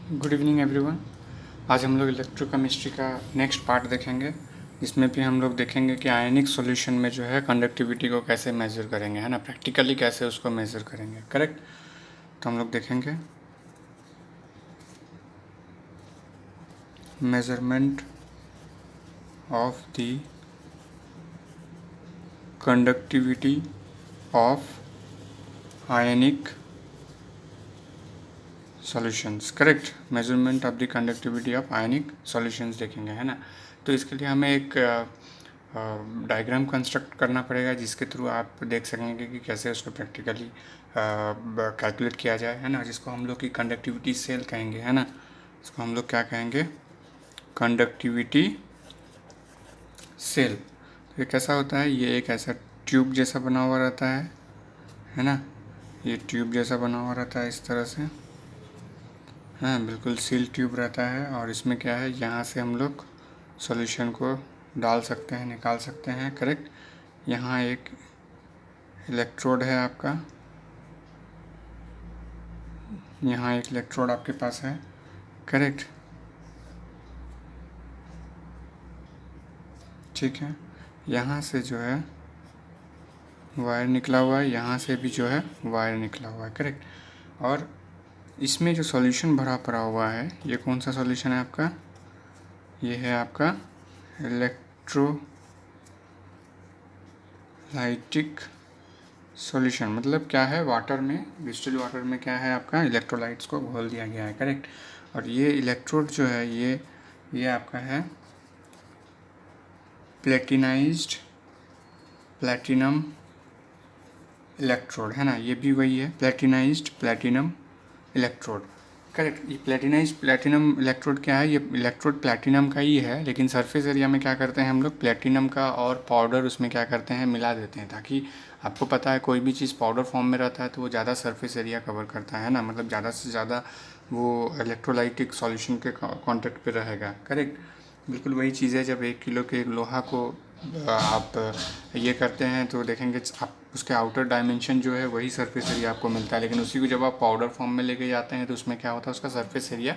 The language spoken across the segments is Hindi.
Good evening everyone. आज हम लोग इलेक्ट्रोकेमिस्ट्री का नेक्स्ट पार्ट देखेंगे, जिसमें भी हम लोग देखेंगे कि आयनिक सॉल्यूशन में जो है कंडक्टिविटी को कैसे मेजर करेंगे, है ना, प्रैक्टिकली कैसे उसको मेजर करेंगे। करेक्ट। तो हम लोग देखेंगे measurement of the conductivity of ionic solutions. Correct. Measurement of the conductivity of ionic solutions देखेंगे, है ना। तो इसके लिए हमें एक डायग्राम कंस्ट्रक्ट करना पड़ेगा, जिसके थ्रू आप देख सकेंगे कि कैसे उसको प्रैक्टिकली कैलकुलेट किया जाए, है ना, जिसको हम लोग की कंडक्टिविटी सेल कहेंगे, है ना। इसको हम लोग क्या कहेंगे? Conductivity cell. तो ये कैसा होता है? ये एक ऐसा ट्यूब जैसा बना हुआ रहता है ना। ये ट्यूब जैसा बना हुआ रहता है इस तरह से, हाँ, बिल्कुल सील ट्यूब रहता है। और इसमें क्या है, यहाँ से हम लोग सॉल्यूशन को डाल सकते हैं, निकाल सकते हैं। करेक्ट। यहाँ एक इलेक्ट्रोड है आपका, यहाँ एक इलेक्ट्रोड आपके पास है। करेक्ट। ठीक है। यहाँ से जो है वायर निकला हुआ है, यहाँ से भी जो है वायर निकला हुआ है। करेक्ट। और इसमें जो सॉल्यूशन भरा पड़ा हुआ है, ये कौन सा सॉल्यूशन है आपका? ये है आपका इलेक्ट्रोलाइटिक सॉल्यूशन। मतलब क्या है, वाटर में, डिस्टिल्ड वाटर में क्या है आपका, इलेक्ट्रोलाइट्स को घोल दिया गया है। करेक्ट। और ये इलेक्ट्रोड जो है, ये आपका है प्लेटिनाइज्ड प्लैटिनम इलेक्ट्रोड, है ना। ये भी वही है, प्लेटिनाइज्ड प्लैटिनम इलेक्ट्रोड। करेक्ट। ये प्लेटिनाइज्ड प्लैटिनम इलेक्ट्रोड क्या है? ये इलेक्ट्रोड प्लैटिनम का ही है, लेकिन सरफेस एरिया में क्या करते हैं हम लोग, प्लैटिनम का और पाउडर उसमें क्या करते हैं, मिला देते हैं, ताकि आपको पता है कोई भी चीज़ पाउडर फॉर्म में रहता है तो वो ज़्यादा सरफेस एरिया कवर करता है ना, मतलब ज़्यादा से ज़्यादा वो इलेक्ट्रोलाइटिक सॉल्यूशन के कांटेक्ट पे रहेगा। करेक्ट। बिल्कुल वही चीज़ है, जब 1 किलो के लोहा को आप ये करते हैं तो देखेंगे आप उसके आउटर डायमेंशन जो है वही सरफेस एरिया आपको मिलता है, लेकिन उसी को जब आप पाउडर फॉर्म में लेके जाते हैं तो उसमें क्या होता है, उसका सरफेस एरिया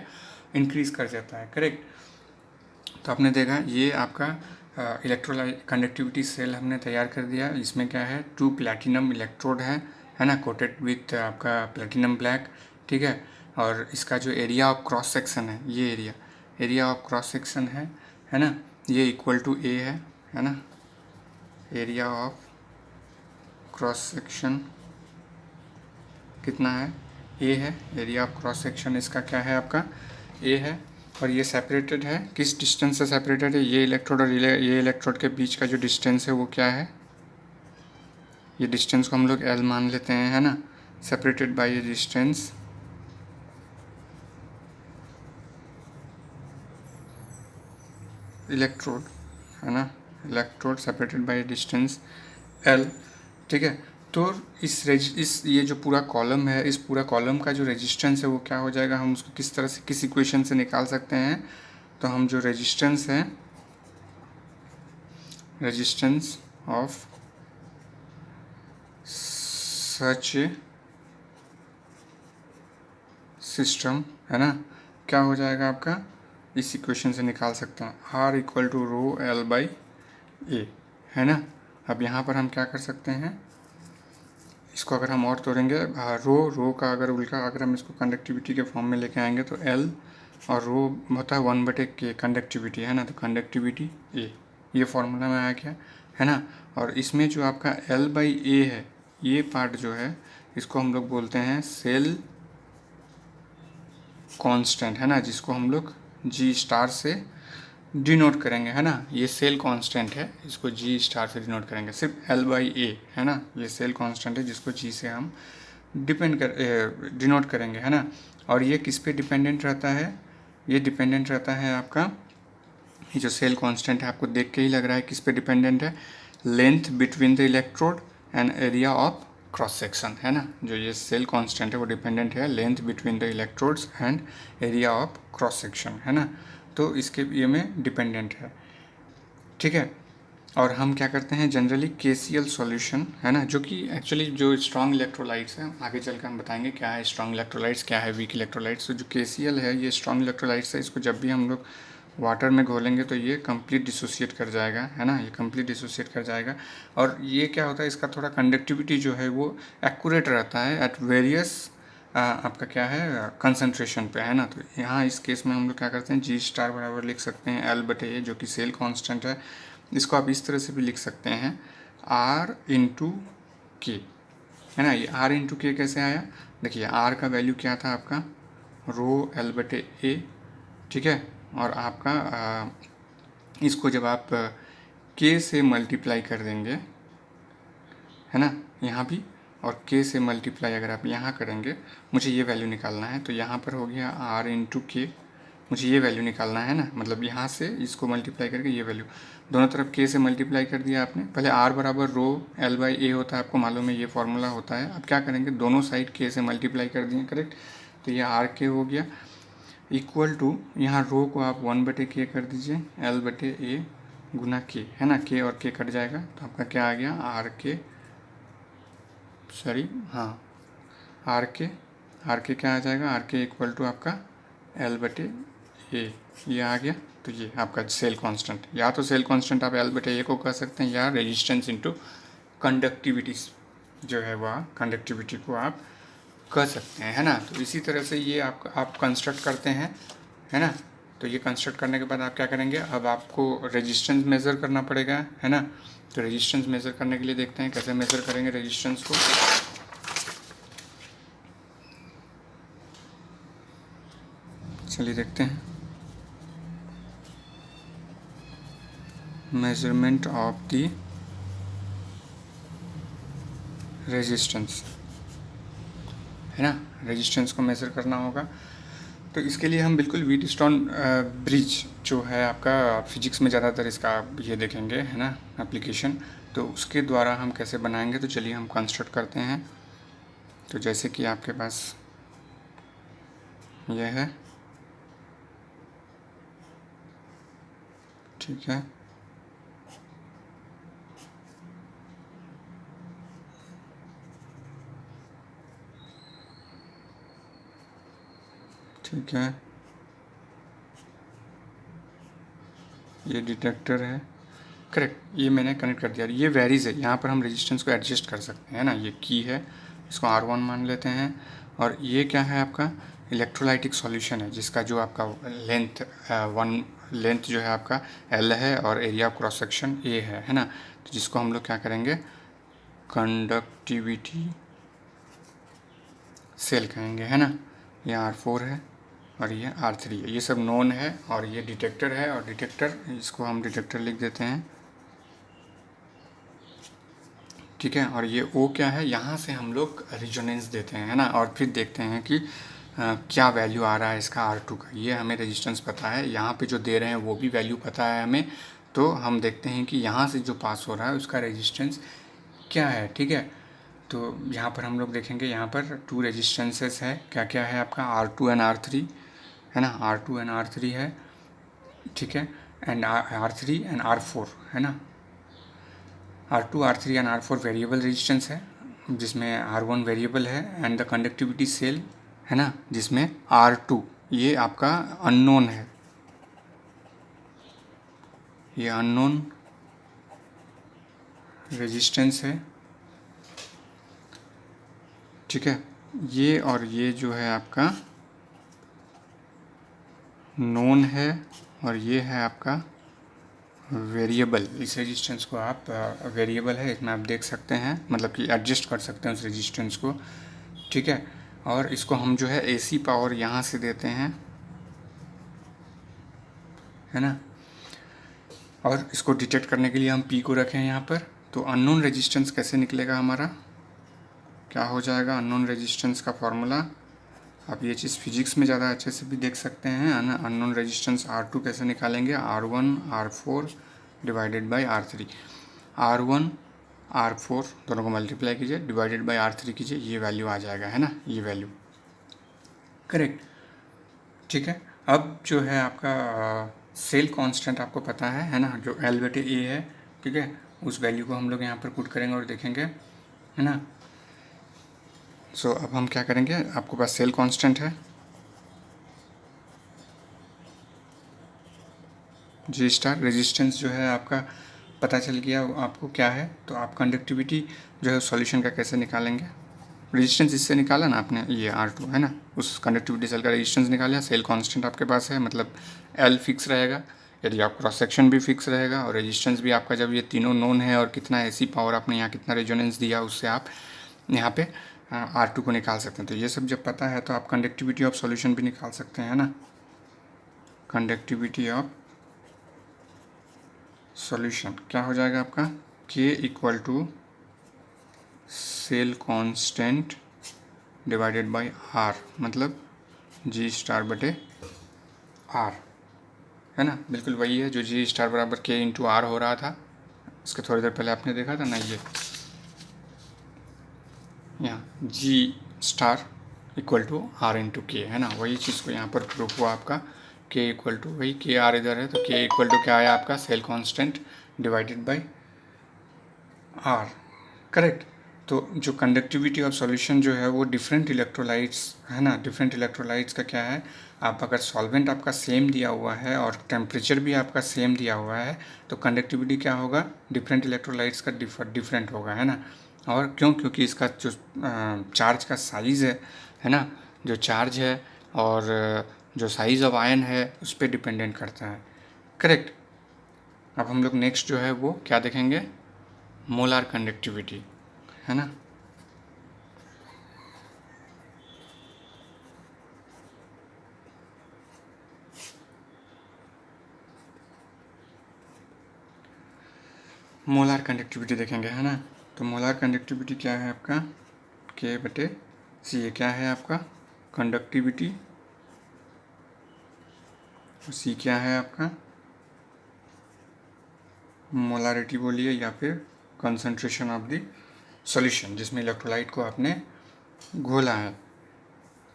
इंक्रीज़ कर जाता है। करेक्ट। तो आपने देखा ये आपका इलेक्ट्रोलाइट कंडक्टिविटी सेल हमने तैयार कर दिया। इसमें क्या है, 2 प्लैटिनम इलेक्ट्रोड है ना, कोटेड विथ आपका प्लैटिनम ब्लैक। ठीक है। और इसका जो एरिया ऑफ क्रॉस सेक्शन है, ये एरिया ऑफ क्रॉस सेक्शन है ना, ये इक्वल टू ए है ना। एरिया ऑफ क्रॉस सेक्शन कितना है? ए है। एरिया ऑफ क्रॉस सेक्शन इसका क्या है आपका? ए है। और ये सेपरेटेड है, किस डिस्टेंस से सेपरेटेड है? ये इलेक्ट्रोड और ये इलेक्ट्रोड के बीच का जो डिस्टेंस है वो क्या है? ये डिस्टेंस को हम लोग एल मान लेते हैं, है ना। सेपरेटेड बाय ये डिस्टेंस इलेक्ट्रोड, है ना, electrode separated by distance L. ठीक है। तो इस ये जो पूरा कॉलम है, इस पूरा कॉलम का जो रेजिस्टेंस है वो क्या हो जाएगा, हम उसको किस तरह से, किस इक्वेशन से निकाल सकते हैं? तो हम जो रेजिस्टेंस है, रेजिस्टेंस ऑफ सच सिस्टम, है ना, क्या हो जाएगा आपका, इस इक्वेशन से निकाल सकते हैं, R equal to rho L by A, है ना। अब यहाँ पर हम क्या कर सकते हैं, इसको अगर हम और तोड़ेंगे, रो का अगर उल्टा, अगर हम इसको कंडक्टिविटी के फॉर्म में लेके आएंगे तो एल और रो होता है 1/k कंडक्टिविटी, है ना। तो कंडक्टिविटी ए, ये फॉर्मूला में आया क्या, है ना। और इसमें जो आपका एल बाई ए है, ये पार्ट जो है इसको हम लोग बोलते हैं सेल कांस्टेंट, है ना, जिसको हम लोग जी स्टार से डिनोट करेंगे, है ना। ये सेल कांस्टेंट है, इसको जी स्टार से डिनोट करेंगे, सिर्फ एल बाई ए, है ना। ये सेल कांस्टेंट है जिसको जी से हम डिनोट करेंगे, है ना। और ये किस पे डिपेंडेंट रहता है? ये डिपेंडेंट रहता है आपका, ये जो सेल कांस्टेंट है आपको देख के ही लग रहा है किस पे डिपेंडेंट है, length between the electrode and area of cross section, है ना। जो ये सेल कांस्टेंट है वो डिपेंडेंट है length between the electrodes and area of cross section, है ना। तो इसके ये में डिपेंडेंट है। ठीक है। और हम क्या करते हैं जनरली केसीएल सॉल्यूशन, है ना, जो कि एक्चुअली जो स्ट्रॉन्ग इलेक्ट्रोलाइट्स हैं, आगे चल के हम बताएंगे क्या है स्ट्रॉन्ग इलेक्ट्रोलाइट्स, क्या है वीक इलेक्ट्रोलाइट्स। तो जो केसीएल है ये स्ट्रॉन्ग इलेक्ट्रोलाइट्स है, इसको जब भी हम लोग वाटर में घोलेंगे तो ये कंप्लीट डिसोसिएट कर जाएगा, है ना, ये कंप्लीट डिसोसिएट कर जाएगा। और ये क्या होता है, इसका थोड़ा कंडक्टिविटी जो है वो एक्यूरेट रहता है एट वेरियस आपका क्या है कंसंट्रेशन पे, है ना। तो यहाँ इस केस में हम लोग क्या करते हैं, जी स्टार बराबर लिख सकते हैं एल बटे ए, जो कि सेल कांस्टेंट है। इसको आप इस तरह से भी लिख सकते हैं आर इंटू के, है ना। ये आर इंटू के कैसे आया, देखिए आर का वैल्यू क्या था आपका रो एल बटे ए, ठीक है। और आपका इसको जब आप के से मल्टीप्लाई कर देंगे, है ना, यहाँ भी, और के से मल्टीप्लाई अगर आप यहाँ करेंगे, मुझे ये वैल्यू निकालना है, तो यहाँ पर हो गया आर इंटू के, मुझे ये वैल्यू निकालना है ना, मतलब यहाँ से इसको मल्टीप्लाई करके ये वैल्यू, दोनों तरफ के से मल्टीप्लाई कर दिया आपने। पहले आर बराबर रो एल बाई ए होता है, आपको मालूम है ये फॉर्मूला होता है। अब क्या करेंगे, दोनों साइड के से मल्टीप्लाई कर दिए, करेक्ट। तो ये आर के हो गया इक्वल टू, यहाँ रो को आप 1/k कर दीजिए, एल बटे ए गुना के, है ना, के और के कट जाएगा, तो आपका क्या आ गया आर के, सॉरी हाँ, आर के क्या आ जाएगा, आर के इक्वल टू आपका एल बटे ए, ये आ गया। तो ये आपका सेल कांस्टेंट, या तो सेल कांस्टेंट आप एल बटे ए को कह सकते हैं, या रेजिस्टेंस इनटू कंडक्टिविटी जो है वह कंडक्टिविटी को आप कह सकते हैं, है ना। तो इसी तरह से ये आप कंस्ट्रक्ट करते हैं, है ना। तो ये कंस्ट्रक्ट करने के बाद आप क्या करेंगे, अब आपको रेजिस्टेंस मेज़र करना पड़ेगा, है ना। तो रेजिस्टेंस मेज़र करने के लिए देखते हैं कैसे मेज़र करेंगे रेजिस्टेंस को। चलिए देखते हैं, मेजरमेंट ऑफ द रेजिस्टेंस, है ना, रेजिस्टेंस को मेज़र करना होगा। तो इसके लिए हम बिल्कुल व्हीटस्टोन ब्रिज जो है आपका, फिजिक्स में ज़्यादातर इसका ये देखेंगे, है ना, एप्लीकेशन। तो उसके द्वारा हम कैसे बनाएंगे, तो चलिए हम कंस्ट्रक्ट करते हैं। तो जैसे कि आपके पास यह है, ठीक है, ठीक है, ये डिटेक्टर है, करेक्ट, ये मैंने कनेक्ट कर दिया। ये वेरीज है, यहाँ पर हम रेजिस्टेंस को एडजस्ट कर सकते हैं ना। ये की है, इसको R1 मान लेते हैं। और ये क्या है आपका इलेक्ट्रोलाइटिक सॉल्यूशन है, जिसका जो आपका लेंथ जो है आपका L है, और area of cross section A है ना। तो जिसको हम लोग क्या करेंगे कंडक्टिविटी सेल कहेंगे, है ना। ये R4 है और ये R3 है, ये सब नोन है। और ये डिटेक्टर है, और डिटेक्टर, इसको हम डिटेक्टर लिख देते हैं, ठीक है। और ये O क्या है, यहाँ से हम लोग रिजोनेंस देते हैं, है ना। और फिर देखते हैं कि क्या वैल्यू आ रहा है इसका R2 का। ये हमें रेजिस्टेंस पता है, यहाँ पे जो दे रहे हैं वो भी वैल्यू पता है हमें। तो हम देखते हैं कि यहाँ से जो पास हो रहा है उसका रेजिस्टेंस क्या है, ठीक है। तो यहाँ पर हम लोग देखेंगे, यहाँ पर 2 रेजिस्टेंसेस है, क्या क्या है आपका R2 एंड R3, है ना, R2 एंड R3 है, ठीक है, एंड R3 एंड R4, है ना। R2, R3 and R4 variable resistance है, जिसमें R1 वेरिएबल है, एंड द कंडक्टिविटी सेल, है ना, जिसमें R2 ये आपका अननोन है, ये अननोन रेजिस्टेंस है, ठीक है। ये और ये जो है आपका नोन है, और ये है आपका वेरिएबल। इस रेजिस्टेंस को आप वेरिएबल है, इसमें आप देख सकते हैं, मतलब कि एडजस्ट कर सकते हैं उस रेजिस्टेंस को, ठीक है। और इसको हम जो है AC पावर यहाँ से देते हैं, है ना। और इसको डिटेक्ट करने के लिए हम P को रखें यहाँ पर। तो अननोन रेजिस्टेंस कैसे निकलेगा हमारा, क्या हो जाएगा अननोन रेजिस्टेंस का फॉर्मूला, आप ये चीज़ फिजिक्स में ज़्यादा अच्छे से भी देख सकते हैं, है ना। अननोन रेजिस्टेंस R2 कैसे निकालेंगे, R1 R4 divided by R3, R1 R4 दोनों को मल्टीप्लाई कीजिए, डिवाइडेड बाई R3 कीजिए, ये वैल्यू आ जाएगा, है ना, ये वैल्यू, करेक्ट, ठीक है। अब जो है आपका सेल कांस्टेंट आपको पता है ना, जो L/A है, ठीक है, उस वैल्यू को हम लोग यहाँ पर पुट करेंगे और देखेंगे, है ना। सो अब हम क्या करेंगे, आपके पास सेल कांस्टेंट है जी स्टार, रेजिस्टेंस जो है आपका पता चल गया आपको क्या है, तो आप कंडक्टिविटी जो है सॉल्यूशन का कैसे निकालेंगे। रेजिस्टेंस इससे निकाला ना आपने, ये R2 है ना, उस कंडक्टिविटी सेल का रेजिस्टेंस निकाला, सेल कांस्टेंट आपके पास है, मतलब L फिक्स रहेगा, यदि आप क्रॉस सेक्शन भी फिक्स रहेगा, और रेजिस्टेंस भी आपका जब ये तीनों नोन है और कितना एसी पावर आपने यहाँ कितना रेजोनेंस दिया, उससे आप यहाँ पे R2 को निकाल सकते हैं। तो ये सब जब पता है तो आप कंडक्टिविटी ऑफ सॉल्यूशन भी निकाल सकते हैं, है ना। कंडक्टिविटी ऑफ सॉल्यूशन क्या हो जाएगा आपका, K equal to cell constant divided by R, मतलब G स्टार बटे R, है ना। बिल्कुल वही है जो G स्टार बराबर K इंटू R हो रहा था, इसके थोड़ी देर पहले आपने देखा था ना, ये यहाँ G star equal to R into K, है ना, वही चीज़ को यहाँ पर प्रूफ हुआ आपका। K इक्वल टू वही K R इधर है, तो K इक्वल टू क्या आया आपका, cell constant divided by R, correct. तो जो कंडक्टिविटी ऑफ सॉल्यूशन जो है वो डिफरेंट इलेक्ट्रोलाइट्स, है ना, डिफरेंट इलेक्ट्रोलाइट्स का क्या है, आप अगर सॉल्वेंट आपका सेम दिया हुआ है और टेम्परेचर भी आपका सेम दिया हुआ है, तो कंडक्टिविटी क्या होगा, डिफरेंट इलेक्ट्रोलाइट्स का डिफरेंट होगा, है ना। और क्यों, क्योंकि इसका जो चार्ज का साइज़ है ना, जो चार्ज है और जो साइज़ ऑफ आयन है उस पर डिपेंडेंट करता है, करेक्ट। अब हम लोग नेक्स्ट जो है वो क्या देखेंगे, मोलार कंडक्टिविटी, है ना। मोलार कंडक्टिविटी देखेंगे, है ना। तो मोलार कंडक्टिविटी क्या है आपका, K बटे C, ये क्या है आपका कंडक्टिविटी, C क्या है आपका मोलारिटी बोलिए, या फिर कंसंट्रेशन ऑफ द सॉल्यूशन जिसमें इलेक्ट्रोलाइट को आपने घोला है,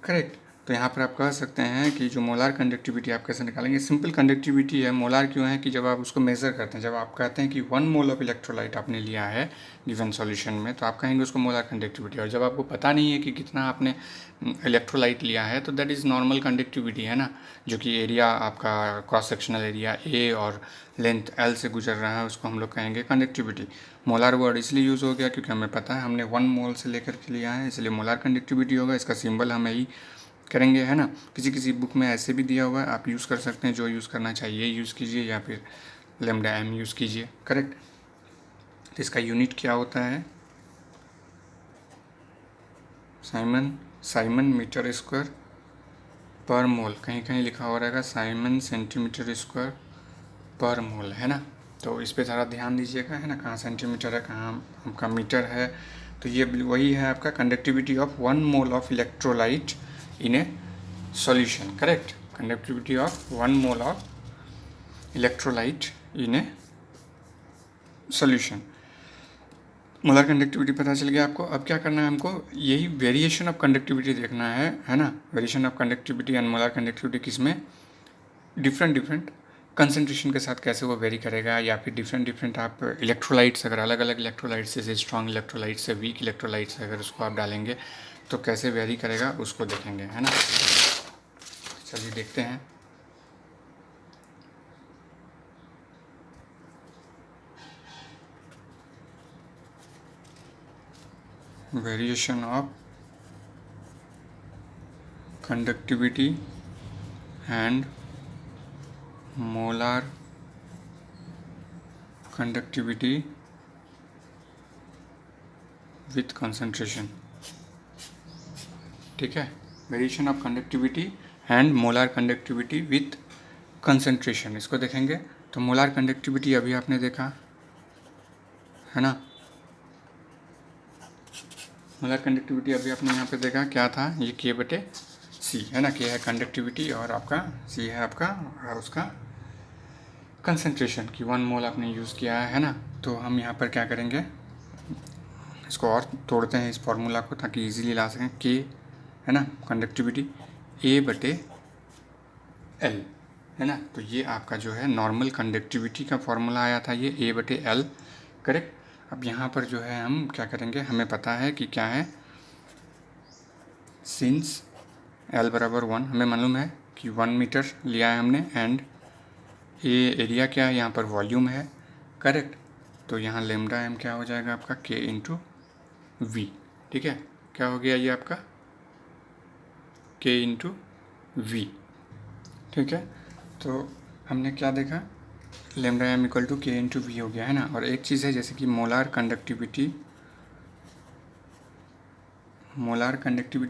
करेक्ट। तो यहाँ पर आप कह सकते हैं कि जो मोलार कंडक्टिविटी आप कैसे निकालेंगे, सिंपल कंडक्टिविटी है। मोलार क्यों है कि जब आप उसको मेज़र करते हैं, जब आप कहते हैं कि 1 मोल ऑफ इलेक्ट्रोलाइट आपने लिया है गिवन सॉल्यूशन में, तो आप कहेंगे उसको मोलार कंडक्टिविटी। और जब आपको पता नहीं है कि कितना आपने इलेक्ट्रोलाइट लिया है, तो दैट इज़ नॉर्मल कंडक्टिविटी, है ना, जो कि एरिया आपका क्रॉस सेक्शनल एरिया A और लेंथ L से गुजर रहा है, उसको हम लोग कहेंगे कंडक्टिविटी। मोलार वर्ड इसलिए यूज़ हो गया क्योंकि हमें पता है हमने 1 मोल से लेकर के लिया है, इसलिए मोलार कंडक्टिविटी होगा। इसका सिंबल हम यही करेंगे, है ना। किसी किसी बुक में ऐसे भी दिया हुआ है, आप यूज़ कर सकते हैं, जो यूज़ करना चाहिए यूज़ कीजिए, या फिर लैम्डा m यूज़ कीजिए, करेक्ट। तो इसका यूनिट क्या होता है, साइमन मीटर स्क्वायर पर मोल, कहीं कहीं लिखा हो रहेगा साइमन सेंटीमीटर स्क्वायर पर मोल, है ना। तो इस पे ज़रा ध्यान दीजिएगा, है ना, कहाँ सेंटीमीटर है, कहाँ आपका मीटर है। तो ये वही है आपका conductivity of 1 mole of electrolyte in A solution, correct. Conductivity of 1 mole of electrolyte in A solution. Molar conductivity पता चल गया आपको। अब क्या करना है हमको, यही वेरिएशन ऑफ कंडक्टिविटी देखना है ना। Variation of conductivity and molar conductivity किसमें, डिफरेंट कंसंट्रेशन के साथ कैसे वो वेरी करेगा, या फिर डिफरेंट आप इलेक्ट्रोलाइट्स, अगर अलग अलग इलेक्ट्रोलाइट्स से स्ट्रॉन्ग इलेक्ट्रोलाइट्स से वीक इलेक्ट्रोलाइट्स अगर उसको आप डालेंगे तो कैसे वेरी करेगा उसको देखेंगे, है ना। चलिए देखते हैं। Variation of conductivity and molar conductivity with concentration, ठीक है। Variation of conductivity and molar conductivity with concentration, इसको देखेंगे। तो मोलार कंडक्टिविटी अभी आपने देखा, है ना। मोलार कंडक्टिविटी अभी आपने यहाँ पे देखा क्या था, ये K बटे C, है ना। K है कंडक्टिविटी और आपका C है आपका उसका कंसंट्रेशन की 1 मोल आपने यूज़ किया है ना। तो हम यहाँ पर क्या करेंगे, इसको और तोड़ते हैं इस फॉर्मूला को ताकि इजीली ला सकें। K है ना कंडक्टिविटी A बटे L, है ना। तो ये आपका जो है नॉर्मल कंडक्टिविटी का फॉर्मूला आया था, ये A/L, करेक्ट। अब यहाँ पर जो है हम क्या करेंगे, हमें पता है कि क्या है, सिंस L बराबर 1 हमें मालूम है कि 1 मीटर लिया है हमने, एंड ए एरिया क्या है, यहाँ पर वॉल्यूम है, करेक्ट। तो यहाँ लेमडा एम क्या हो जाएगा आपका, K इंटू वी, ठीक है। क्या हो गया ये आपका K इंटू वी, ठीक है। तो हमने क्या देखा, lambda M equal to K into V हो गया, है ना। और एक चीज़ है जैसे कि मोलार कंडक्टिविटी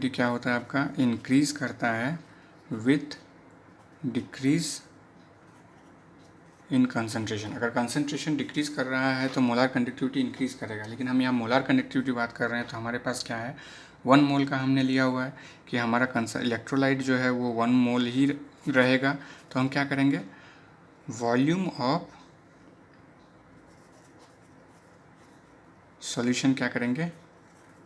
क्या होता है आपका, इंक्रीज करता है विथ डिक्रीज इन कंसंट्रेशन। अगर कंसंट्रेशन डिक्रीज कर रहा है तो मोलार कंडक्टिविटी इंक्रीज करेगा, लेकिन हम यहाँ मोलार कंडक्टिविटी बात कर रहे हैं तो हमारे पास क्या है, 1 मोल का हमने लिया हुआ है कि हमारा इलेक्ट्रोलाइट जो है वो 1 मोल ही रहेगा। तो हम क्या करेंगे, वॉल्यूम ऑफ सॉल्यूशन क्या करेंगे,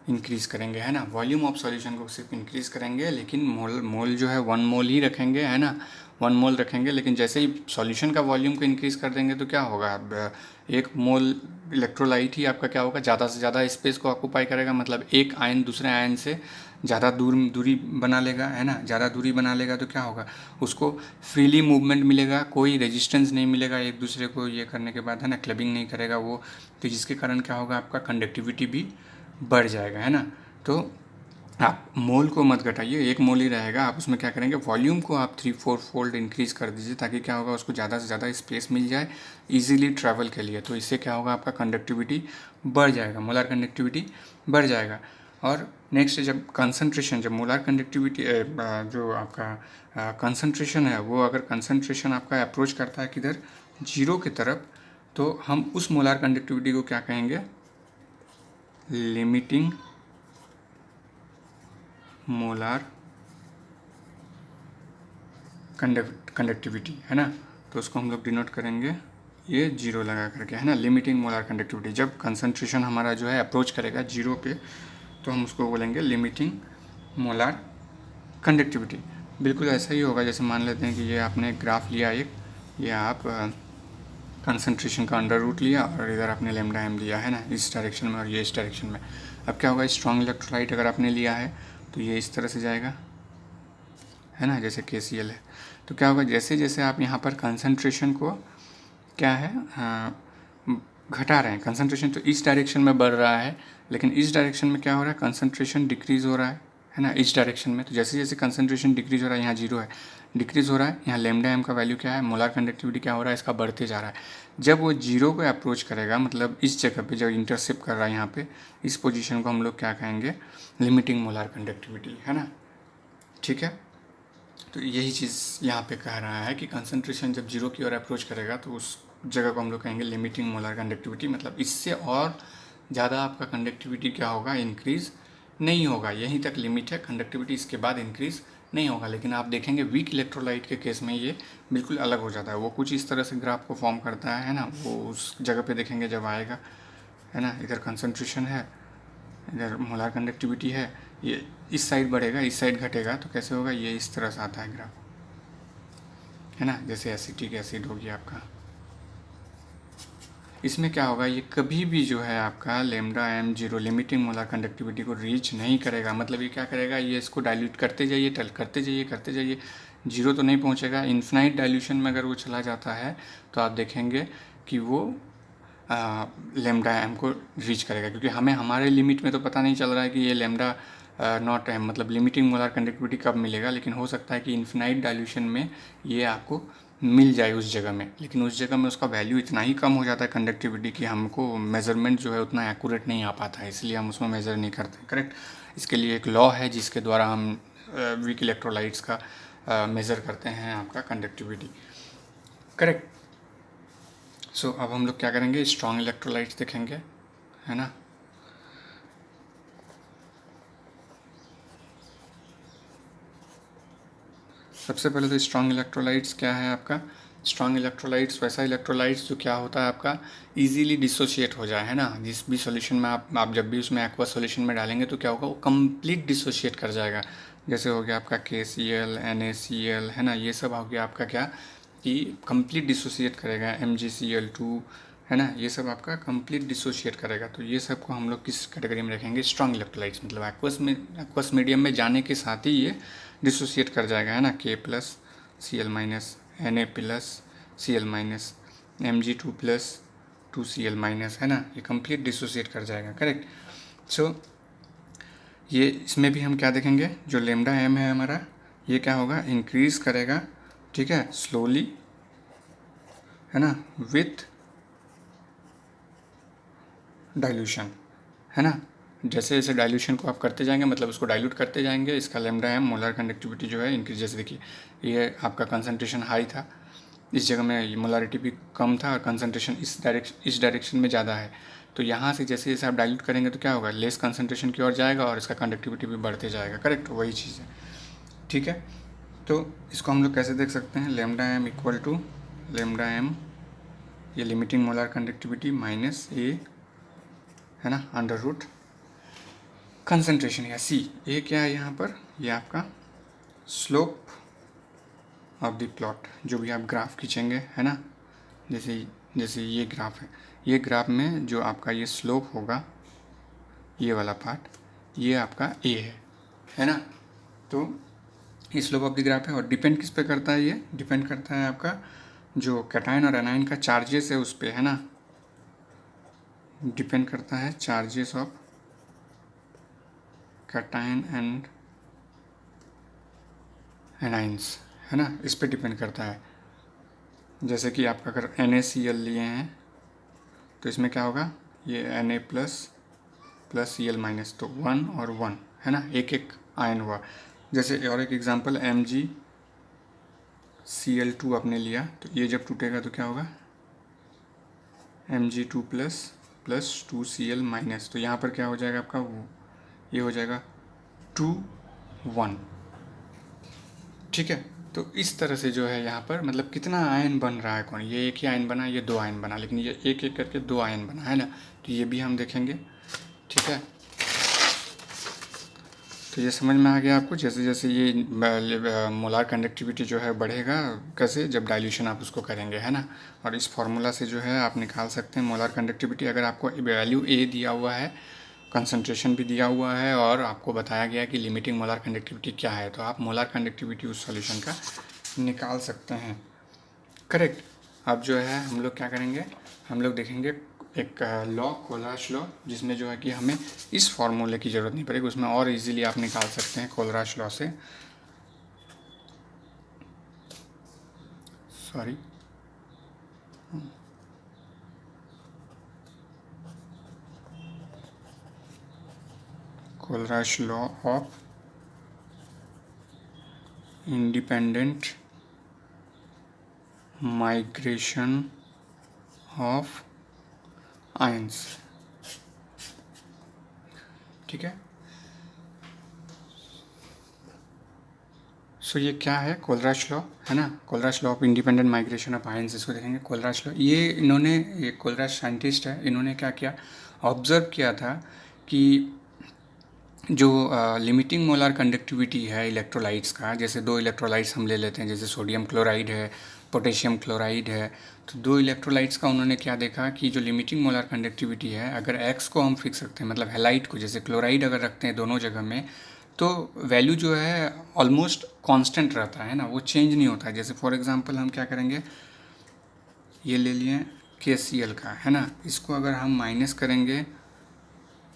इंक्रीज़ करेंगे, है ना। वॉल्यूम ऑफ सॉल्यूशन को सिर्फ इंक्रीज़ करेंगे, लेकिन मोल जो है 1 मोल ही रखेंगे, है ना, 1 मोल रखेंगे। लेकिन जैसे ही सॉल्यूशन का वॉल्यूम को इंक्रीज़ कर देंगे तो क्या होगा, अब 1 मोल इलेक्ट्रोलाइट ही आपका क्या होगा, ज़्यादा से ज़्यादा स्पेस को ऑक्यूपाई करेगा, मतलब एक आयन दूसरे आयन से ज़्यादा दूरी बना लेगा, है ना। ज़्यादा दूरी बना लेगा तो क्या होगा, उसको फ्रीली मूवमेंट मिलेगा, कोई रेजिस्टेंस नहीं मिलेगा एक दूसरे को ये करने के बाद, है ना, क्लबिंग नहीं करेगा वो। तो जिसके कारण क्या होगा, आपका कंडक्टिविटी भी बढ़ जाएगा, है ना। तो आप मोल को मत घटाइए, 1 मोल ही रहेगा। आप उसमें क्या करेंगे, वॉल्यूम को आप 3-4 फोल्ड इंक्रीज़ कर दीजिए, ताकि क्या होगा, उसको ज़्यादा से ज़्यादा स्पेस मिल जाए इजीली ट्रैवल के लिए। तो इससे क्या होगा, आपका कंडक्टिविटी बढ़ जाएगा, मोलार कंडक्टिविटी बढ़ जाएगा। और नेक्स्ट, जब मोलार कंडक्टिविटी जो आपका कंसंट्रेशन है, वो अगर कंसंट्रेशन आपका अप्रोच करता है किधर, 0 की तरफ, तो हम उस मोलार कंडक्टिविटी को क्या कहेंगे, लिमिटिंग मोलार कंडक्टिविटी, है ना। तो उसको हम लोग डिनोट करेंगे ये 0 लगा करके, है ना, लिमिटिंग मोलार कंडक्टिविटी। जब कंसंट्रेशन हमारा जो है अप्रोच करेगा 0 पे, तो हम उसको बोलेंगे लिमिटिंग मोलार कंडक्टिविटी। बिल्कुल ऐसा ही होगा, जैसे मान लेते हैं कि ये आपने ग्राफ लिया एक, ये आप कंसंट्रेशन का अंडर रूट लिया और इधर आपने लेमडा एम लिया, है ना, इस डायरेक्शन में और ये इस डायरेक्शन में। अब क्या होगा, स्ट्रॉन्ग इलेक्ट्रोलाइट अगर आपने लिया है तो ये इस तरह से जाएगा, है ना, जैसे KCl है। तो क्या होगा, जैसे जैसे आप यहाँ पर कंसंट्रेशन को क्या है, घटा रहे हैं, कंसंट्रेशन तो इस डायरेक्शन में बढ़ रहा है, लेकिन इस डायरेक्शन में क्या हो रहा है, कंसंट्रेशन डिक्रीज़ हो रहा है ना, इस डायरेक्शन में। तो जैसे जैसे कंसंट्रेशन डिक्रीज़ हो रहा है, यहाँ 0 है, डिक्रीज़ हो रहा है, यहाँ लेमडा एम का वैल्यू क्या है, मोलार कंडक्टिविटी क्या हो रहा है, इसका बढ़ते जा रहा है। जब वो 0 को अप्रोच करेगा, मतलब इस जगह पे जब इंटरसेप्ट कर रहा है यहाँ पे, इस पोजीशन को हम लोग क्या कहेंगे, लिमिटिंग मोलार कंडक्टिविटी, है ना, ठीक है। तो यही चीज़ यहाँ पे कह रहा है कि कंसंट्रेशन जब 0 की ओर अप्रोच करेगा तो उस जगह को हम लोग कहेंगे लिमिटिंग मोलर कंडक्टिविटी, मतलब इससे और ज़्यादा आपका कंडक्टिविटी क्या होगा, इंक्रीज़ नहीं होगा, यहीं तक लिमिट है कंडक्टिविटी, इसके बाद इंक्रीज़ नहीं होगा। लेकिन आप देखेंगे वीक इलेक्ट्रोलाइट के केस में ये बिल्कुल अलग हो जाता है, वो कुछ इस तरह से ग्राफ को फॉर्म करता है ना, वो उस जगह पे देखेंगे जब आएगा, है ना, इधर कंसंट्रेशन है, इधर मोलार कंडक्टिविटी है, ये इस साइड बढ़ेगा इस साइड घटेगा, तो कैसे होगा, ये इस तरह से आता है ग्राफ, है ना, जैसे एसिटिक एसिड हो गया आपका। इसमें क्या होगा, ये कभी भी जो है आपका lambda M 0 limiting molar conductivity को रीच नहीं करेगा। मतलब ये क्या करेगा, ये इसको डाइल्यूट करते जाइए, करते जाइए, 0 तो नहीं पहुंचेगा। इन्फिनाइट डाइल्यूशन में अगर वो चला जाता है तो आप देखेंगे कि वो लेमडा एम को रीच करेगा, क्योंकि हमें हमारे लिमिट में तो पता नहीं चल रहा है कि ये लेमडा नॉट एम मतलब लिमिटिंग मोलार कंडक्टिविटी कब मिलेगा, लेकिन हो सकता है कि इन्फिनाइट डाइल्यूशन में ये आपको मिल जाए उस जगह में, लेकिन उस जगह में उसका वैल्यू इतना ही कम हो जाता है कंडक्टिविटी की, हमको मेजरमेंट जो है उतना एक्यूरेट नहीं आ पाता है, इसलिए हम उसमें मेज़र नहीं करते, करेक्ट। इसके लिए एक लॉ है जिसके द्वारा हम वीक इलेक्ट्रोलाइट्स का मेज़र करते हैं आपका कंडक्टिविटी, करेक्ट। सो अब हम लोग क्या करेंगे, स्ट्रॉन्ग इलेक्ट्रोलाइट्स देखेंगे, है ना। सबसे पहले तो स्ट्रॉन्ग इलेक्ट्रोलाइट्स क्या है आपका, स्ट्रॉन्ग इलेक्ट्रोलाइट्स वैसा इलेक्ट्रोलाइट्स जो क्या होता है आपका इजीली डिसोशिएट हो जाए, है ना। जिस भी सॉल्यूशन में आप जब भी उसमें एक्वा सॉल्यूशन में डालेंगे तो क्या होगा, वो कंप्लीट डिसोशिएट कर जाएगा। जैसे हो गया आपका KCl NaCl, है ना, ये सब हो गया आपका क्या, कि कंप्लीट डिसोशिएट करेगा, MgCl2 है ना, ये सब आपका कंप्लीट डिसोशिएट करेगा। तो ये सब को हम लोग किस कैटेगरी में रखेंगे, स्ट्रॉन्ग इलेक्ट्रोलाइट्स, मतलब एक्वस मीडियम में जाने के साथ ही ये डिसोशिएट कर जाएगा, है ना, K+Cl-, Na+Cl-, Mg2+2Cl-, है ना, ये कंप्लीट डिसोशिएट कर जाएगा। करेक्ट। सो ये इसमें भी हम क्या देखेंगे, जो लेमडा एम है हमारा, ये क्या होगा, इंक्रीज करेगा, ठीक है, स्लोली, है ना, विथ डाइल्यूशन, है ना। जैसे जैसे डाइल्यूशन को आप करते जाएंगे, मतलब उसको डाइल्यूट करते जाएंगे, इसका लेमडा एम मोलर कंडक्टिविटी जो है इंक्रीज। जैसे देखिए ये आपका कंसंट्रेशन हाई था, इस जगह में मोलारिटी भी कम था और कंसंट्रेशन इस डायरेक्शन में ज़्यादा है। तो यहाँ से जैसे जैसे आप डाइल्यूट करेंगे तो क्या होगा, लेस कंसंट्रेशन की ओर जाएगा और इसका कंडक्टिविटी भी बढ़ते जाएगा। करेक्ट, वही चीज़ है, ठीक है। तो इसको हम लोग कैसे देख सकते हैं, lambda M equal to lambda M, ये limiting molar conductivity minus A, है ना, अंडर रूट कंसंट्रेशन या सी। ए क्या है यहाँ पर, ये आपका स्लोप ऑफ द प्लॉट, जो भी आप ग्राफ खींचेंगे, है ना, जैसे जैसे ये ग्राफ है, ये ग्राफ में जो आपका ये स्लोप होगा, ये वाला पार्ट, ये आपका ए है ना। तो ये स्लोप ऑफ द ग्राफ है और डिपेंड किस पे करता है, ये डिपेंड करता है आपका जो कैटायन और एनायन का चार्जेस है उस पर, है ना, डिपेंड करता है charges of cation and anions, है ना, इस पे डिपेंड करता है। जैसे कि आप अगर NaCl लिए हैं तो इसमें क्या होगा, ये Na++Cl-, तो 1 और 1, है ना, एक एक आयन हुआ। जैसे और एक एग्जांपल MgCl2 आपने लिया, तो ये जब टूटेगा तो क्या होगा, Mg2++2Cl-, तो यहाँ पर क्या हो जाएगा आपका, ये हो जाएगा 2 1, ठीक है। तो इस तरह से जो है यहाँ पर मतलब कितना आयन बन रहा है, कौन, ये एक ही आयन बना, ये 2 आयन बना, लेकिन ये एक एक करके 2 आयन बना, है ना। तो ये भी हम देखेंगे, ठीक है। तो ये समझ में आ गया आपको, जैसे जैसे ये मोलार कंडक्टिविटी जो है बढ़ेगा, कैसे, जब डाइल्यूशन आप उसको करेंगे, है ना। और इस फार्मूला से जो है आप निकाल सकते हैं मोलार कंडक्टिविटी। अगर आपको वैल्यू ए दिया हुआ है, कंसंट्रेशन भी दिया हुआ है और आपको बताया गया कि लिमिटिंग मोलार कंडक्टिविटी क्या है, तो आप मोलार कंडक्टिविटी उस सॉल्यूशन का निकाल सकते हैं। करेक्ट। अब जो है हम लोग क्या करेंगे, हम लोग देखेंगे एक लॉ, कोलराश लॉ, जिसमें जो है कि हमें इस फॉर्मूले की ज़रूरत नहीं पड़ेगी, उसमें और इजीली आप निकाल सकते हैं कोलराश लॉ से। Sorry, Kohlrausch law of independent migration of ions, ठीक है। सो ये क्या है, कोलराश लॉ, है ना, Kohlrausch law of independent migration of ions, इसको देखेंगे। कोलराश लॉ, ये कोलराश साइंटिस्ट है, इन्होंने क्या किया, ऑब्जर्व किया था कि जो लिमिटिंग मोलार कंडक्टिविटी है इलेक्ट्रोलाइट्स का, जैसे 2 इलेक्ट्रोलाइट्स हम ले लेते हैं, जैसे सोडियम क्लोराइड है, पोटेशियम क्लोराइड है, तो 2 इलेक्ट्रोलाइट्स का उन्होंने क्या देखा कि जो लिमिटिंग मोलार कंडक्टिविटी है, अगर x को हम फिक्स रखते हैं, मतलब हैलाइड को, जैसे क्लोराइड अगर रखते हैं दोनों जगह में, तो वैल्यू जो है ऑलमोस्ट कांस्टेंट रहता है ना, वो चेंज नहीं होता है। जैसे फॉर एग्जांपल हम क्या करेंगे, ये ले लिए KCl का, है ना, इसको अगर हम माइनस करेंगे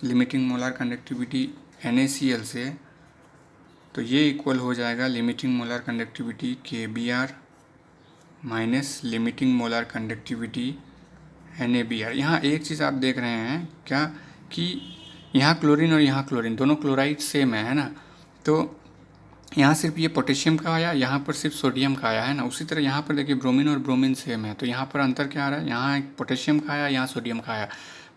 लिमिटिंग मोलार कंडक्टिविटी NaCl से, तो ये इक्वल हो जाएगा limiting molar conductivity KBr minus limiting molar conductivity NaBr। यहाँ एक चीज़ आप देख रहे हैं क्या, कि यहाँ क्लोरीन और यहाँ क्लोरीन दोनों क्लोराइड सेम है ना, तो यहाँ सिर्फ ये पोटेशियम का आया, यहाँ पर सिर्फ सोडियम का आया, है ना। उसी तरह यहाँ पर देखिए ब्रोमीन और ब्रोमीन सेम है, तो यहाँ पर अंतर क्या आ रहा है, यहाँ एक पोटेशियम का आया, यहाँ सोडियम का आया,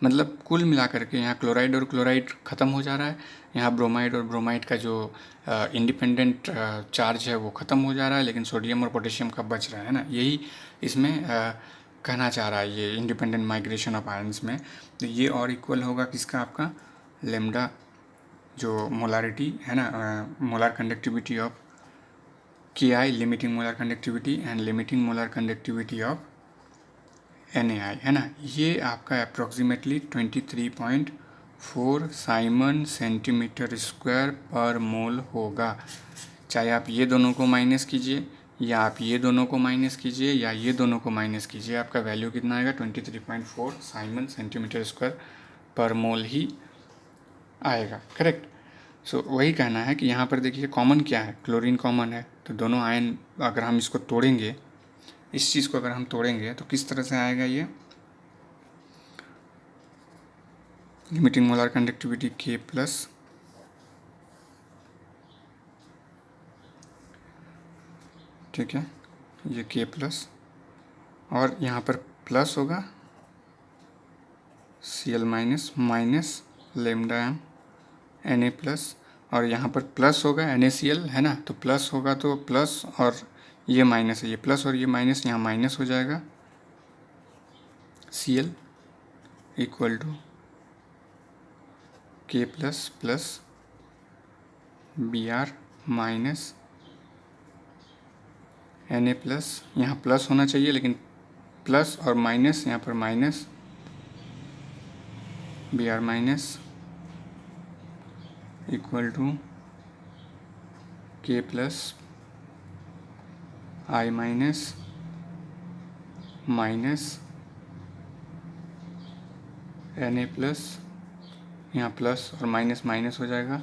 मतलब कुल मिला करके यहाँ क्लोराइड और क्लोराइड ख़त्म हो जा रहा है, यहाँ ब्रोमाइड और ब्रोमाइड का जो इंडिपेंडेंट चार्ज है वो ख़त्म हो जा रहा है, लेकिन सोडियम और पोटेशियम का बच रहा है ना। यही इसमें कहना चाह रहा है ये इंडिपेंडेंट माइग्रेशन ऑफ आयंस में। तो ये और इक्वल होगा किसका, आपका लेमडा जो मोलारिटी है ना, molar conductivity of Ki limiting molar conductivity and limiting molar conductivity of NaI, है ना। ये आपका अप्रोक्सीमेटली 23.4 साइमन सेंटीमीटर स्क्वायर पर मोल होगा। चाहे आप ये दोनों को माइनस कीजिए या आप ये दोनों को माइनस कीजिए या ये दोनों को माइनस कीजिए, आपका वैल्यू कितना आएगा 23.4 साइमन सेंटीमीटर स्क्वायर पर मोल ही आएगा। करेक्ट। सो वही कहना है कि यहाँ पर देखिए कॉमन क्या है, क्लोरीन कॉमन है, तो दोनों आयन अगर हम इसको तोड़ेंगे, इस चीज़ को अगर हम तोड़ेंगे तो किस तरह से आएगा ये limiting molar conductivity K plus ठीक है, ये K प्लस और यहाँ पर प्लस होगा Cl minus minus lambda M Na plus और यहाँ पर प्लस होगा NaCl, है ना। तो प्लस होगा तो प्लस और ये माइनस है, ये प्लस और ये माइनस यहाँ माइनस हो जाएगा। Cl equal to K plus plus Br minus Na plus, यहाँ प्लस होना चाहिए लेकिन प्लस और माइनस, यहाँ पर minus Br minus equal to K plus I minus minus Na plus, यहाँ प्लस और माइनस माइनस हो जाएगा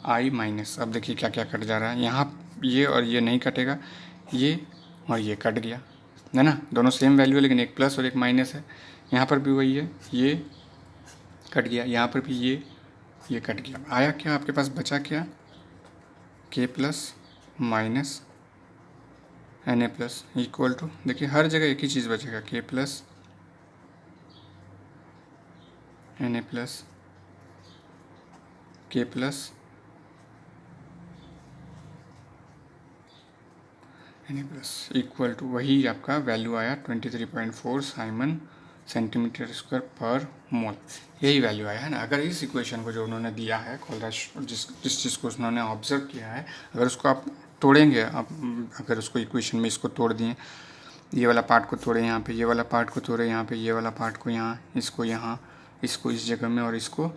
I माइनस। अब देखिए क्या क्या कट जा रहा है, यहाँ ये और ये नहीं कटेगा, ये और ये कट गया, है ना। दोनों सेम वैल्यू है लेकिन एक प्लस और एक माइनस है। यहाँ पर भी वही है, ये कट गया, यहाँ पर भी ये कट गया। आया क्या आपके पास, बचा क्या, K plus minus Na plus equal to, देखिए हर जगह एक ही चीज़ बचेगा, K plus Na plus K plus Na plus equal to वही आपका वैल्यू आया 23.4 साइमन सेंटीमीटर स्क्वायर पर मोल, यही वैल्यू आया, है ना। अगर इस इक्वेशन को जो उन्होंने दिया है कोलराज, जिस चीज़ को उन्होंने ऑब्जर्व किया है, अगर उसको आप तोड़ेंगे, आप अगर उसको इक्वेशन में इसको तोड़ दिए, ये वाला पार्ट को तोड़े यहाँ पे, ये वाला पार्ट को तोड़े यहाँ पे, ये वाला पार्ट को यहाँ, इसको इस जगह में और इसको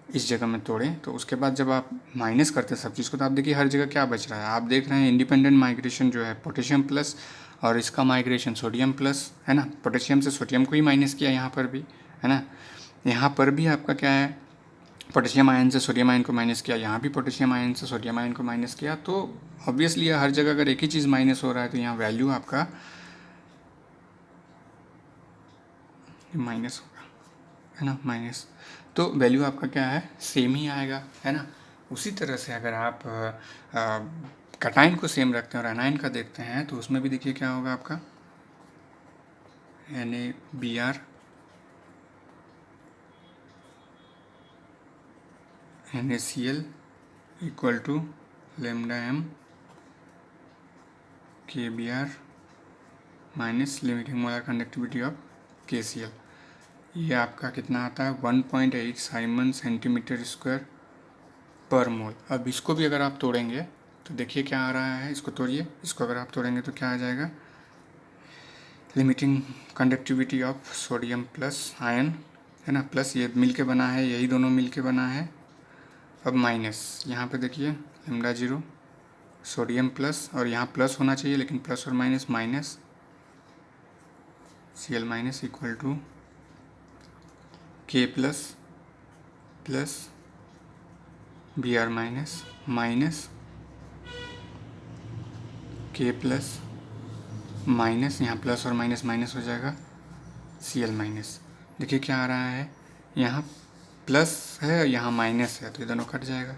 इस जगह में तोड़ें, तो उसके बाद जब आप माइनस करते हैं सब चीज़ को, तो आप देखिए हर जगह क्या बच रहा है, आप देख रहे हैं इंडिपेंडेंट माइग्रेशन जो है पोटेशियम प्लस और इसका माइग्रेशन सोडियम प्लस, है ना। पोटेशियम से सोडियम को ही माइनस किया यहाँ पर भी, है ना। यहाँ पर भी आपका क्या है, पोटेशियम आयन से सोडियम आयन को माइनस किया, यहाँ भी पोटेशियम आयन से सोडियम आयन को माइनस किया। तो ऑब्वियसली हर जगह अगर एक ही चीज़ माइनस हो रहा है तो यहाँ वैल्यू आपका माइनस होगा, है ना, माइनस। तो वैल्यू आपका क्या है, सेम ही आएगा, है ना। उसी तरह से अगर आप कटाइन को सेम रखते हैं और एनाइन का देखते हैं, तो उसमें भी देखिए क्या होगा आपका NaBr NaCl equal to lambda M KBr minus limiting molar conductivity of KCl। ये आपका कितना आता है 1.8 साइमन सेंटीमीटर स्क्वायर पर मोल। अब इसको भी अगर आप तोड़ेंगे तो देखिए क्या आ रहा है, इसको तोड़िए, इसको अगर आप तोड़ेंगे तो क्या आ जाएगा, limiting conductivity of sodium plus ion, है ना, प्लस ये मिल के बना है, यही दोनों मिल के बना है। अब माइनस, यहाँ पे देखिए लेमडा 0 सोडियम प्लस और यहाँ प्लस होना चाहिए लेकिन प्लस और minus minus Cl minus equal to K plus plus Br minus minus K plus minus, यहाँ प्लस और माइनस माइनस हो जाएगा Cl माइनस। देखिए क्या आ रहा है, यहाँ प्लस है यहाँ माइनस है तो ये दोनों कट जाएगा,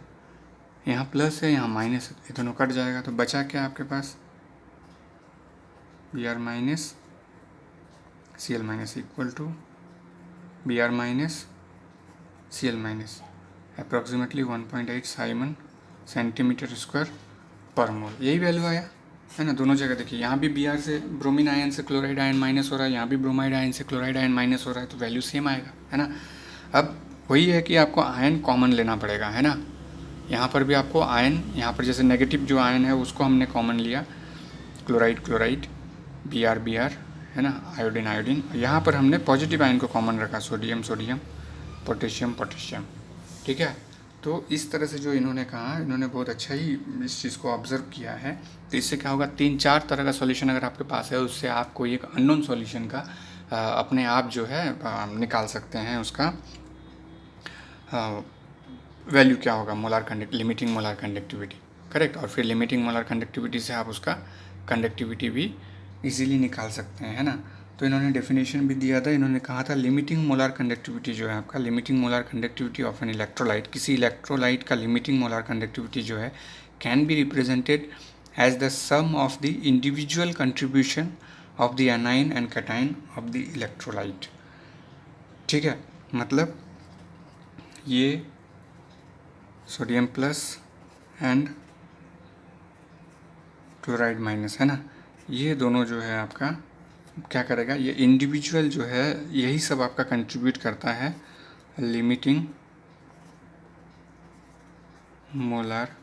यहाँ प्लस है यहाँ माइनस है, ये दोनों कट जाएगा। तो बचा क्या आपके पास, Br minus Cl minus equal to Br minus Cl minus approximately 1.8 siemens centimetre square पर मोल, यही वैल्यू आया, है ना। दोनों जगह देखिए, यहाँ भी Br से ब्रोमीन आयन से क्लोराइड आयन माइनस हो रहा है, यहाँ भी ब्रोमाइड आयन से क्लोराइड आयन माइनस हो रहा है, तो वैल्यू सेम आएगा, है ना। अब वही है कि आपको आयन कॉमन लेना पड़ेगा, है ना। यहाँ पर भी आपको आयन, यहाँ पर जैसे नेगेटिव जो आयन है उसको हमने कॉमन लिया, क्लोराइड क्लोराइड, Br Br, है ना, आयोडीन आयोडीन। यहाँ पर हमने पॉजिटिव आयन को कॉमन रखा, सोडियम सोडियम, पोटेशियम पोटेशियम। ठीक है, तो इस तरह से जो इन्होंने कहा, इन्होंने बहुत अच्छा ही इस चीज़ को ऑब्जर्व किया है। तो इससे क्या होगा, 3-4 तरह का सॉल्यूशन अगर आपके पास है, उससे आप कोई एक अननोन सॉल्यूशन का अपने आप जो है निकाल सकते हैं, उसका वैल्यू क्या होगा, लिमिटिंग मोलार कंडक्टिविटी। करेक्ट, और फिर लिमिटिंग मोलार कंडक्टिविटी से आप उसका कंडक्टिविटी भी इजीली निकाल सकते हैं, है ना। तो इन्होंने डेफिनेशन भी दिया था, इन्होंने कहा था लिमिटिंग मोलार कंडक्टिविटी जो है आपका, limiting molar conductivity of an electrolyte, किसी इलेक्ट्रोलाइट का लिमिटिंग मोलार कंडक्टिविटी जो है can be represented as the sum of the individual contribution of the anion and cation of the electrolyte. ठीक है, मतलब ये sodium plus and chloride minus, है ना, ये दोनों जो है आपका क्या करेगा, ये इंडिविजुअल जो है यही सब आपका कंट्रीब्यूट करता है लिमिटिंग मोलार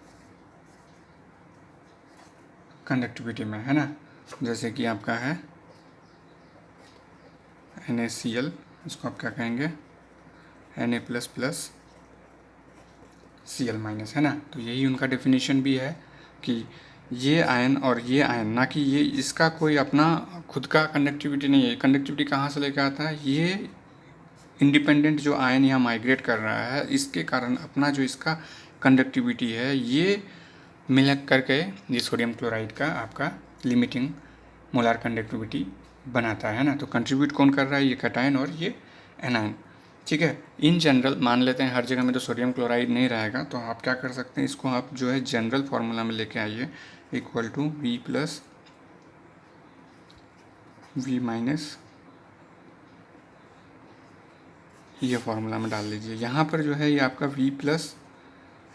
कंडक्टिविटी में, है ना। जैसे कि आपका है NaCl, इसको आप क्या कहेंगे, Na++ Cl माइनस, है ना। तो यही उनका डेफिनेशन भी है कि ये आयन और ये आयन, ना कि ये इसका कोई अपना खुद का कंडक्टिविटी नहीं है। कंडक्टिविटी कहाँ से लेकर आता है, ये इंडिपेंडेंट जो आयन यहाँ माइग्रेट कर रहा है, इसके कारण अपना जो इसका कंडक्टिविटी है ये मिल करके ये सोडियम क्लोराइड का आपका लिमिटिंग मोलार कंडक्टिविटी बनाता है ना। तो कंट्रीब्यूट कौन कर रहा है, ये कैटायन और ये एनायन। ठीक है, इन जनरल मान लेते हैं हर जगह में तो सोडियम क्लोराइड नहीं रहेगा, तो आप क्या कर सकते हैं, इसको आप जो है जनरल फार्मूला में लेके आइए, equal to V plus V minus, ये फार्मूला में डाल लीजिए। यहाँ पर जो है ये आपका V plus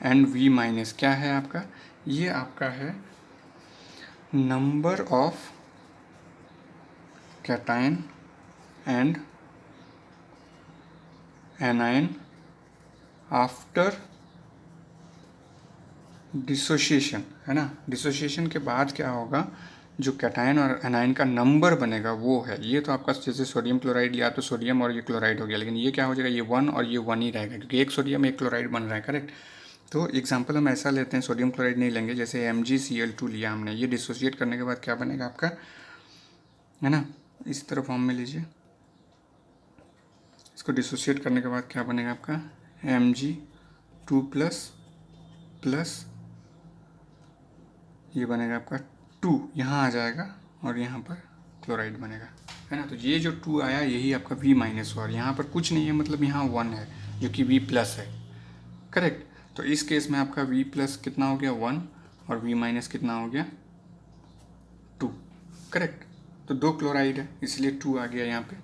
and V minus क्या है आपका, ये आपका है number of cation and anion after dissociation, है ना। डिसोसिएशन के बाद क्या होगा, जो कैटायन और एनायन का नंबर बनेगा वो है ये। तो आपका जैसे सोडियम क्लोराइड, या तो सोडियम और ये क्लोराइड हो गया, लेकिन ये क्या हो जाएगा, ये 1 और ये 1 ही रहेगा, क्योंकि एक सोडियम एक क्लोराइड बन रहा है। करेक्ट, तो एग्जांपल हम ऐसा लेते हैं, सोडियम क्लोराइड नहीं लेंगे, जैसे MgCl2 लिया हमने, ये डिसोसिएट करने के बाद क्या बनेगा आपका, है ना, इस तरह फॉर्म में लीजिए, इसको डिसोसिएट करने के बाद क्या बनेगा आपका Mg2++ ये बनेगा आपका 2, यहाँ आ जाएगा और यहाँ पर क्लोराइड बनेगा, है ना। तो ये जो 2 आया यही आपका V माइनस हुआ, और यहाँ पर कुछ नहीं है, मतलब यहाँ 1 है जो कि V प्लस है। करेक्ट, तो इस केस में आपका V प्लस कितना हो गया 1 और V माइनस कितना हो गया 2। करेक्ट, तो 2 क्लोराइड है इसलिए 2 आ गया यहाँ पे।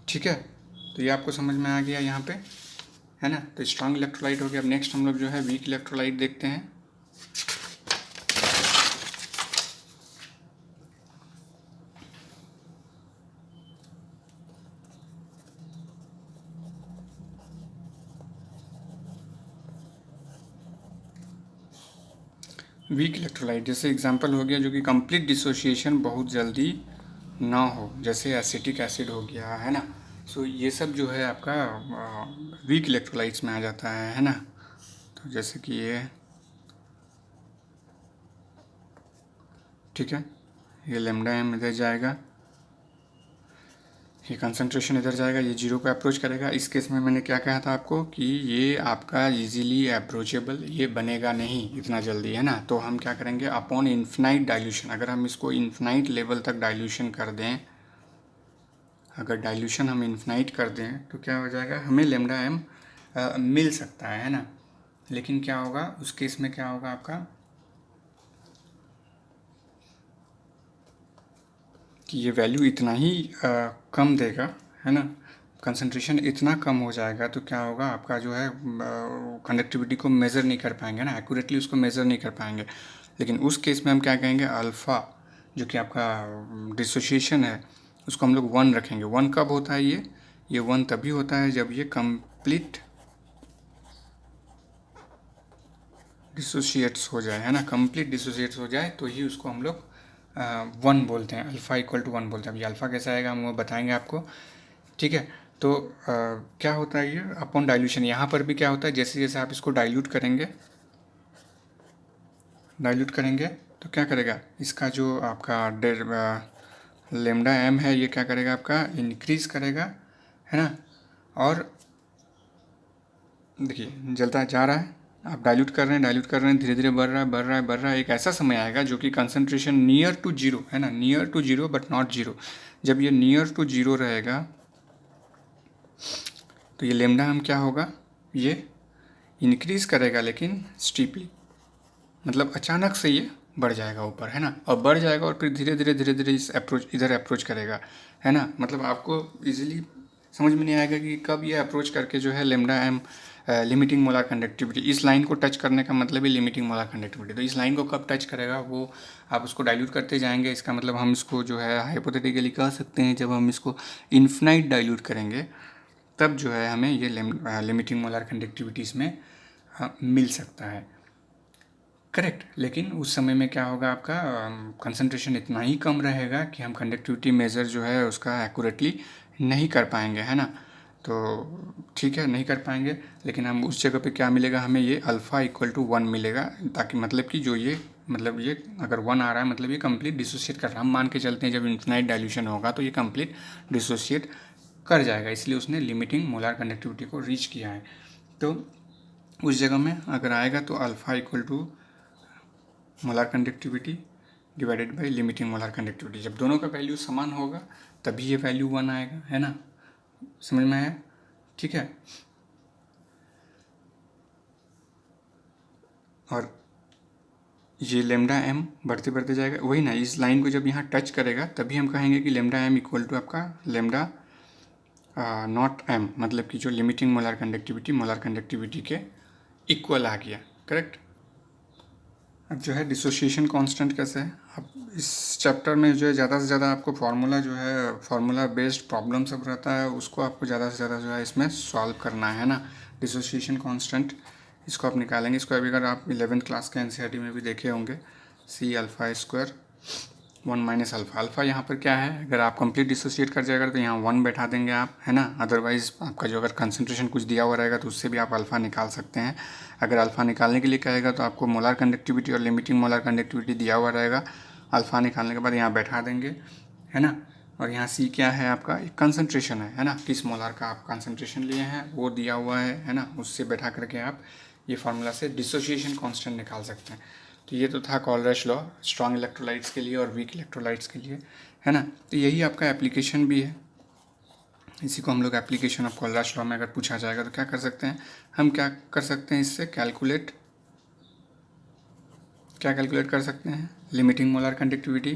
ठीक है, तो ये आपको समझ में आ गया यहाँ पे, है ना। तो स्ट्रॉन्ग इलेक्ट्रोलाइट हो गया। अब नेक्स्ट हम लोग जो है वीक इलेक्ट्रोलाइट देखते हैं। वीक इलेक्ट्रोलाइट जैसे एग्जांपल हो गया जो कि कंप्लीट डिसोसिएशन बहुत जल्दी ना हो, जैसे एसिटिक एसिड हो गया, है ना। सो ये सब जो है आपका वीक इलेक्ट्रोलाइट्स में आ जाता है ना। तो जैसे कि ये, ठीक है, ये लैम्डा एम इधर जाएगा, ये कंसंट्रेशन इधर जाएगा, ये 0 पे अप्रोच करेगा। इस केस में मैंने क्या कहा था आपको कि ये आपका इजीली अप्रोचेबल ये बनेगा नहीं इतना जल्दी, है ना। तो हम क्या करेंगे, अपॉन इन्फिनाइट डाइल्यूशन, अगर हम इसको इन्फिनाइट लेवल तक डाइल्यूशन कर दें, अगर डाइल्यूशन हम इन्फिनाइट कर दें तो क्या हो जाएगा, हमें लैम्डा एम मिल सकता है ना। लेकिन क्या होगा उस केस में, क्या होगा आपका कि ये वैल्यू इतना ही कम देगा, है ना। कंसंट्रेशन इतना कम हो जाएगा तो क्या होगा आपका जो है कंडक्टिविटी को मेज़र नहीं कर पाएंगे ना, एक्यूरेटली उसको मेज़र नहीं कर पाएंगे। लेकिन उस केस में हम क्या कहेंगे, अल्फ़ा जो कि आपका डिसोसिएशन है उसको हम लोग 1 रखेंगे। 1 कब होता है, ये 1 तभी होता है जब ये कंप्लीट डिसोशिएट्स हो जाए, है ना, कंप्लीट डिसोशिएट्स हो जाए तो ही उसको हम लोग 1 बोलते हैं, अल्फ़ा इक्वल टू 1 बोलते हैं। अभी अल्फ़ा कैसा आएगा हम वो बताएंगे आपको, ठीक है। तो क्या होता है ये अपॉन डाइल्यूशन, यहाँ पर भी क्या होता है, जैसे जैसे आप इसको डाइल्यूट करेंगे तो क्या करेगा, इसका जो आपका लेमडा एम है ये क्या करेगा, आपका इंक्रीज़ करेगा, है ना। और देखिए जलता जा रहा है, आप डाइल्यूट कर रहे हैं, धीरे धीरे बढ़ रहा है, एक ऐसा समय आएगा जो कि कंसंट्रेशन नियर टू जीरो, है ना, near to zero but not zero. जब ये नियर टू जीरो रहेगा तो ये लेमडा एम क्या होगा, ये इंक्रीज़ करेगा लेकिन स्टीपली, मतलब अचानक से ये बढ़ जाएगा ऊपर, है ना, और बढ़ जाएगा और फिर धीरे धीरे इधर अप्रोच करेगा, है ना। मतलब आपको इजीली समझ में नहीं आएगा कि कब ये अप्रोच करके जो है lambda M limiting molar conductivity, इस लाइन को टच करने का मतलब है लिमिटिंग मोलार कंडक्टिविटी। तो इस लाइन को कब टच करेगा वो आप उसको डाइल्यूट करते जाएंगे, इसका मतलब हम इसको जो है हाइपोथेटिकली कह सकते हैं, जब हम इसको इन्फिनाइट डाइल्यूट करेंगे तब जो है हमें ये लिमिटिंग मोलार कंडक्टिविटी इसमें मिल सकता है, करेक्ट। लेकिन उस समय में क्या होगा, आपका कंसंट्रेशन इतना ही कम रहेगा कि हम कंडक्टिविटी मेज़र जो है उसका एक्यूरेटली नहीं कर पाएंगे, है ना। तो ठीक है, नहीं कर पाएंगे, लेकिन हम उस जगह पे क्या मिलेगा, हमें ये अल्फ़ा इक्वल टू 1 मिलेगा, ताकि मतलब कि जो ये मतलब ये अगर 1 आ रहा है मतलब ये कंप्लीट डिसोशिएट कर रहा है। हम मान के चलते हैं जब इन्फिनाइट डाइल्यूशन होगा तो ये कंप्लीट डिसोशिएट कर जाएगा, इसलिए उसने लिमिटिंग मोलार कंडक्टिविटी को रीच किया है। तो उस जगह में अगर आएगा तो alpha equal to molar conductivity divided by limiting molar conductivity, जब दोनों का वैल्यू समान होगा तभी ये वैल्यू 1 आएगा, है ना, समझ में आया, ठीक है। और ये लेमडा एम बढ़ते बढ़ते जाएगा, वही ना, इस लाइन को जब यहाँ टच करेगा तभी हम कहेंगे कि लेमडा एम इक्वल टू आपका लेमडा नॉट एम, मतलब कि जो लिमिटिंग मोलार कंडक्टिविटी के इक्वल आ गया, करेक्ट। अब जो है डिसोसिएशन कांस्टेंट कैसे है, अब इस चैप्टर में जो है ज़्यादा से ज़्यादा आपको फार्मूला बेस्ड प्रॉब्लम सब रहता है, उसको आपको ज़्यादा से ज़्यादा जो है इसमें सॉल्व करना है ना। डिसोसिएशन कांस्टेंट इसको आप निकालेंगे, इसको अभी अगर आप 11th क्लास के एनसीईआरटी में भी देखे होंगे, C alpha square 1 minus alpha. Alpha यहाँ पर क्या है, अगर आप कंप्लीट डिसोसिएट कर जाएगा तो यहाँ 1 बैठा देंगे आप, है ना। अदरवाइज़ आपका जो अगर कंसंट्रेशन कुछ दिया हुआ रहेगा तो उससे भी आप अल्फ़ा निकाल सकते हैं। अगर अल्फ़ा निकालने के लिए कहेगा तो आपको मोलार कंडक्टिविटी और लिमिटिंग मोलार कंडक्टिविटी दिया हुआ रहेगा, अल्फ़ा निकालने के बाद यहाँ बैठा देंगे, है ना। और यहाँ सी क्या है, आपका एक कंसंट्रेशन है ना, किस मोलार का आप कंसंट्रेशन लिए हैं वो दिया हुआ है ना, उससे बैठा करके आप ये फार्मूला से डिसोसिएशन कांस्टेंट निकाल सकते हैं। तो ये तो था कॉलरश लॉ स्ट्रॉन्ग इलेक्ट्रोलाइट्स के लिए और वीक इलेक्ट्रोलाइट्स के लिए, है ना। तो यही आपका एप्लीकेशन भी है, इसी को हम लोग एप्लीकेशन ऑफ कॉलरश लॉ में अगर पूछा जाएगा तो क्या कर सकते हैं, हम क्या कर सकते हैं, इससे कैलकुलेट कर सकते हैं लिमिटिंग मोलार कंडक्टिविटी,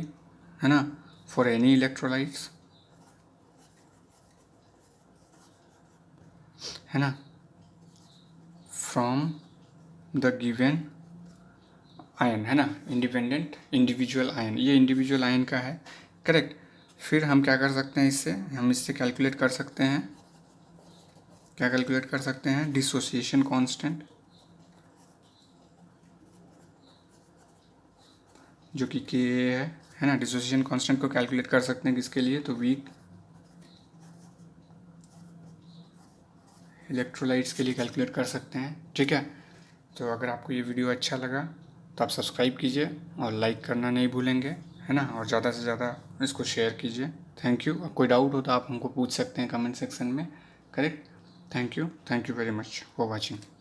है ना, फॉर एनी इलेक्ट्रोलाइट्स, है ना, फ्रॉम द गिवन आयन, है ना, इंडिविजुअल आयन, ये इंडिविजुअल आयन का है, करेक्ट। फिर हम क्या कर सकते हैं, इससे हम इससे कैलकुलेट कर सकते हैं, क्या कैलकुलेट कर सकते हैं, डिसोसिएशन कांस्टेंट, जो कि के है ना। डिसोसिएशन कांस्टेंट को कैलकुलेट कर सकते हैं किसके लिए, तो वीक इलेक्ट्रोलाइट्स के लिए कैलकुलेट कर सकते हैं, ठीक है। तो अगर आपको ये वीडियो अच्छा लगा तो आप सब्सक्राइब कीजिए और लाइक करना नहीं भूलेंगे, है ना, और ज़्यादा से ज़्यादा इसको शेयर कीजिए। Thank you. कोई डाउट हो तो आप हमको पूछ सकते हैं कमेंट सेक्शन में, correct. Thank you very much for watching.